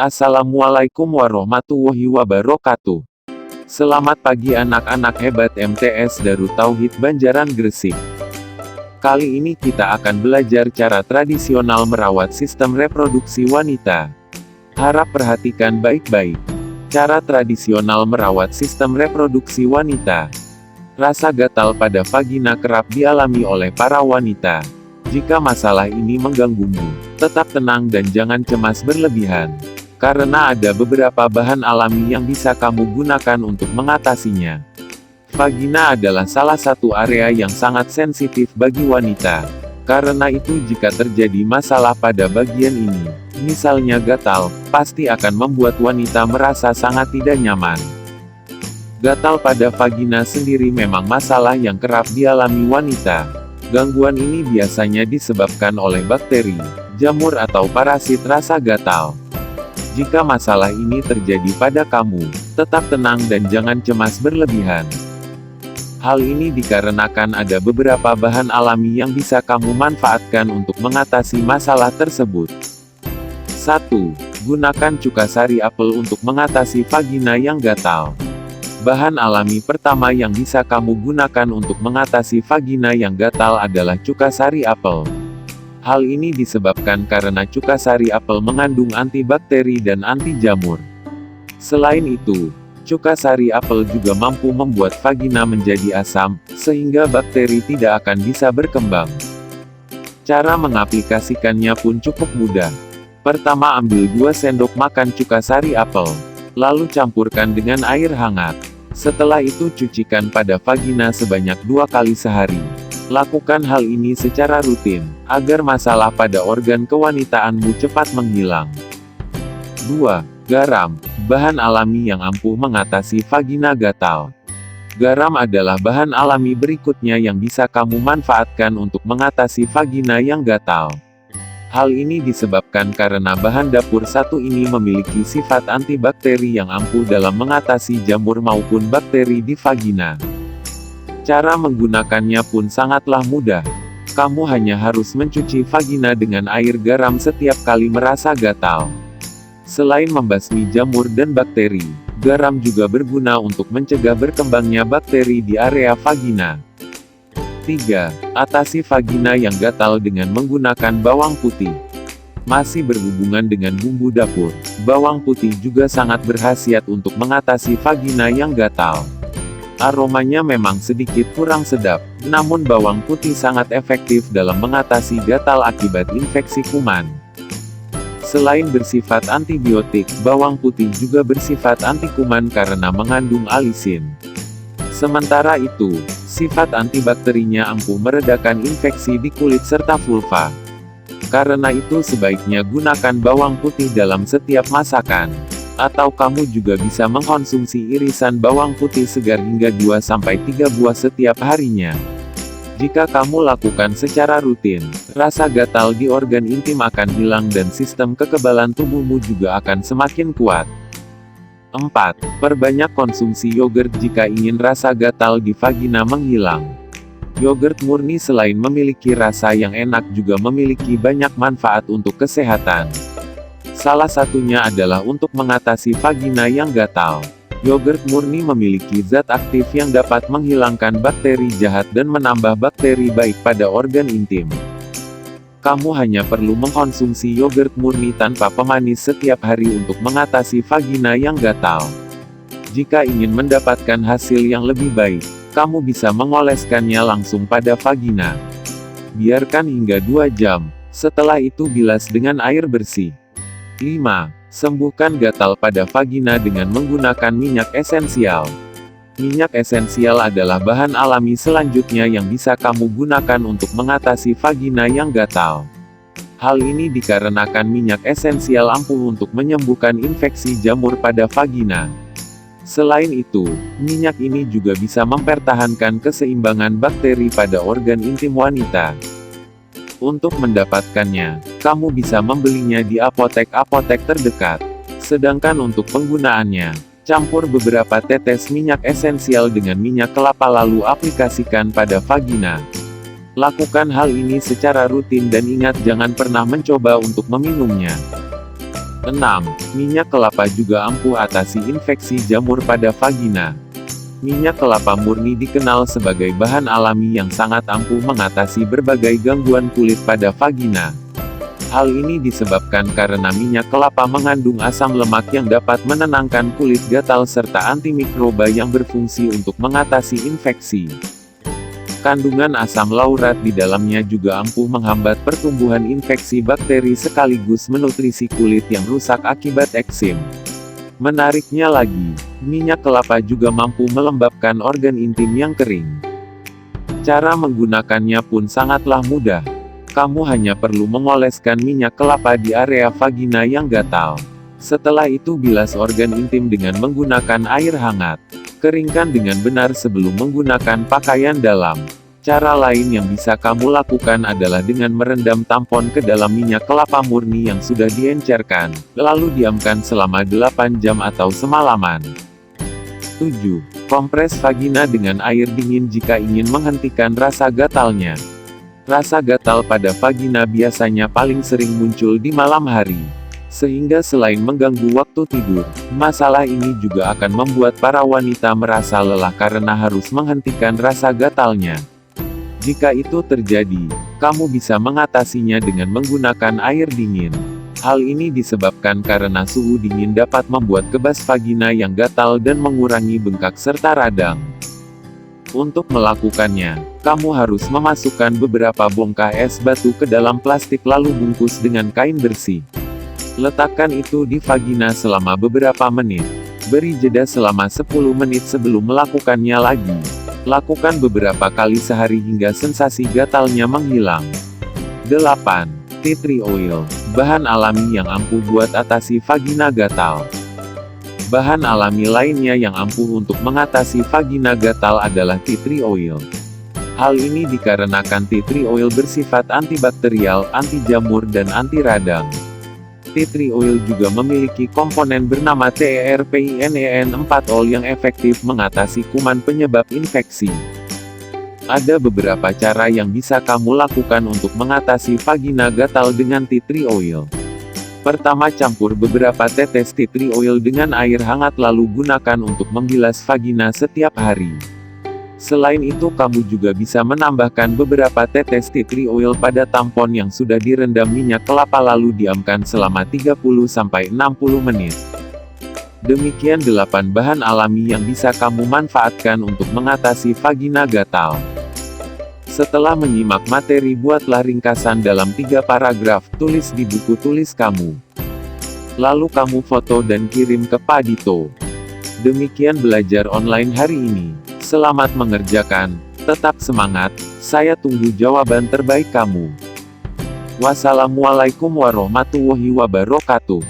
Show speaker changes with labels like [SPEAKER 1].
[SPEAKER 1] Assalamualaikum warahmatullahi wabarakatuh. Selamat pagi anak-anak hebat MTS Darut Tauhid Banjaran Gresik. Kali ini kita akan belajar cara tradisional merawat sistem reproduksi wanita. Harap perhatikan baik-baik. Cara tradisional merawat sistem reproduksi wanita. Rasa gatal pada vagina kerap dialami oleh para wanita. Jika masalah ini mengganggumu, tetap tenang dan jangan cemas berlebihan. Karena ada beberapa bahan alami yang bisa kamu gunakan untuk mengatasinya. Vagina adalah salah satu area yang sangat sensitif bagi wanita. Karena itu jika terjadi masalah pada bagian ini, misalnya gatal, pasti akan membuat wanita merasa sangat tidak nyaman. Gatal pada vagina sendiri memang masalah yang kerap dialami wanita. Gangguan ini biasanya disebabkan oleh bakteri, jamur atau parasit rasa gatal. Jika masalah ini terjadi pada kamu, tetap tenang dan jangan cemas berlebihan. Hal ini dikarenakan ada beberapa bahan alami yang bisa kamu manfaatkan untuk mengatasi masalah tersebut. 1. Gunakan cuka sari apel untuk mengatasi vagina yang gatal. Bahan alami pertama yang bisa kamu gunakan untuk mengatasi vagina yang gatal adalah cuka sari apel. Hal ini disebabkan karena cuka sari apel mengandung antibakteri dan anti jamur. Selain itu, cuka sari apel juga mampu membuat vagina menjadi asam, sehingga bakteri tidak akan bisa berkembang. Cara mengaplikasikannya pun cukup mudah. Pertama, ambil 2 sendok makan cuka sari apel, lalu campurkan dengan air hangat. Setelah itu cucikan pada vagina sebanyak 2 kali sehari. Lakukan hal ini secara rutin, agar masalah pada organ kewanitaanmu cepat menghilang. 2. Garam, bahan alami yang ampuh mengatasi vagina gatal. Garam adalah bahan alami berikutnya yang bisa kamu manfaatkan untuk mengatasi vagina yang gatal. Hal ini disebabkan karena bahan dapur satu ini memiliki sifat antibakteri yang ampuh dalam mengatasi jamur maupun bakteri di vagina. Cara menggunakannya pun sangatlah mudah. Kamu hanya harus mencuci vagina dengan air garam setiap kali merasa gatal. Selain membasmi jamur dan bakteri, garam juga berguna untuk mencegah berkembangnya bakteri di area vagina. 3. Atasi vagina yang gatal dengan menggunakan bawang putih. Masih berhubungan dengan bumbu dapur, bawang putih juga sangat berkhasiat untuk mengatasi vagina yang gatal. Aromanya memang sedikit kurang sedap, namun bawang putih sangat efektif dalam mengatasi gatal akibat infeksi kuman. Selain bersifat antibiotik, bawang putih juga bersifat anti kuman karena mengandung alisin. Sementara itu, sifat antibakterinya ampuh meredakan infeksi di kulit serta vulva. Karena itu sebaiknya gunakan bawang putih dalam setiap masakan. Atau kamu juga bisa mengkonsumsi irisan bawang putih segar hingga 2-3 buah setiap harinya. Jika kamu lakukan secara rutin, rasa gatal di organ intim akan hilang dan sistem kekebalan tubuhmu juga akan semakin kuat. 4. Perbanyak konsumsi yogurt jika ingin rasa gatal di vagina menghilang. Yogurt murni selain memiliki rasa yang enak juga memiliki banyak manfaat untuk kesehatan. Salah satunya adalah untuk mengatasi vagina yang gatal. Yogurt murni memiliki zat aktif yang dapat menghilangkan bakteri jahat dan menambah bakteri baik pada organ intim. Kamu hanya perlu mengkonsumsi yogurt murni tanpa pemanis setiap hari untuk mengatasi vagina yang gatal. Jika ingin mendapatkan hasil yang lebih baik, kamu bisa mengoleskannya langsung pada vagina. Biarkan hingga 2 jam, setelah itu bilas dengan air bersih. 5. Sembuhkan gatal pada vagina dengan menggunakan minyak esensial. Minyak esensial adalah bahan alami selanjutnya yang bisa kamu gunakan untuk mengatasi vagina yang gatal. Hal ini dikarenakan minyak esensial ampuh untuk menyembuhkan infeksi jamur pada vagina. Selain itu, minyak ini juga bisa mempertahankan keseimbangan bakteri pada organ intim wanita. Untuk mendapatkannya, kamu bisa membelinya di apotek-apotek terdekat. Sedangkan untuk penggunaannya, campur beberapa tetes minyak esensial dengan minyak kelapa lalu aplikasikan pada vagina. Lakukan hal ini secara rutin dan ingat jangan pernah mencoba untuk meminumnya. 6. Minyak kelapa juga ampuh atasi infeksi jamur pada vagina. Minyak kelapa murni dikenal sebagai bahan alami yang sangat ampuh mengatasi berbagai gangguan kulit pada vagina. Hal ini disebabkan karena minyak kelapa mengandung asam lemak yang dapat menenangkan kulit gatal serta antimikroba yang berfungsi untuk mengatasi infeksi. Kandungan asam laurat di dalamnya juga ampuh menghambat pertumbuhan infeksi bakteri sekaligus menutrisi kulit yang rusak akibat eksim. Menariknya lagi, minyak kelapa juga mampu melembabkan organ intim yang kering. Cara menggunakannya pun sangatlah mudah. Kamu hanya perlu mengoleskan minyak kelapa di area vagina yang gatal. Setelah itu bilas organ intim dengan menggunakan air hangat. Keringkan dengan benar sebelum menggunakan pakaian dalam. Cara lain yang bisa kamu lakukan adalah dengan merendam tampon ke dalam minyak kelapa murni yang sudah diencerkan, lalu diamkan selama 8 jam atau semalaman. 7. Kompres vagina dengan air dingin jika ingin menghentikan rasa gatalnya. Rasa gatal pada vagina biasanya paling sering muncul di malam hari. Sehingga selain mengganggu waktu tidur, masalah ini juga akan membuat para wanita merasa lelah karena harus menghentikan rasa gatalnya. Jika itu terjadi, kamu bisa mengatasinya dengan menggunakan air dingin. Hal ini disebabkan karena suhu dingin dapat membuat kebas vagina yang gatal dan mengurangi bengkak serta radang. Untuk melakukannya, kamu harus memasukkan beberapa bongkah es batu ke dalam plastik lalu bungkus dengan kain bersih. Letakkan itu di vagina selama beberapa menit. Beri jeda selama 10 menit sebelum melakukannya lagi. Lakukan beberapa kali sehari hingga sensasi gatalnya menghilang. 8. Tea tree oil, bahan alami yang ampuh buat atasi vagina gatal. Bahan alami lainnya yang ampuh untuk mengatasi vagina gatal adalah tea tree oil. Hal ini dikarenakan tea tree oil bersifat antibakterial, anti jamur dan anti radang. Tea tree oil juga memiliki komponen bernama terpeinen-4-ol yang efektif mengatasi kuman penyebab infeksi. Ada beberapa cara yang bisa kamu lakukan untuk mengatasi vagina gatal dengan tea tree oil. Pertama, campur beberapa tetes tea tree oil dengan air hangat lalu gunakan untuk membilas vagina setiap hari. Selain itu kamu juga bisa menambahkan beberapa tetes tea tree oil pada tampon yang sudah direndam minyak kelapa lalu diamkan selama 30-60 menit. Demikian 8 bahan alami yang bisa kamu manfaatkan untuk mengatasi vagina gatal. Setelah menyimak materi, buatlah ringkasan dalam 3 paragraf, tulis di buku tulis kamu. Lalu kamu foto dan kirim ke Pak Dito. Demikian belajar online hari ini. Selamat mengerjakan, tetap semangat, saya tunggu jawaban terbaik kamu. Wassalamualaikum warahmatullahi wabarakatuh.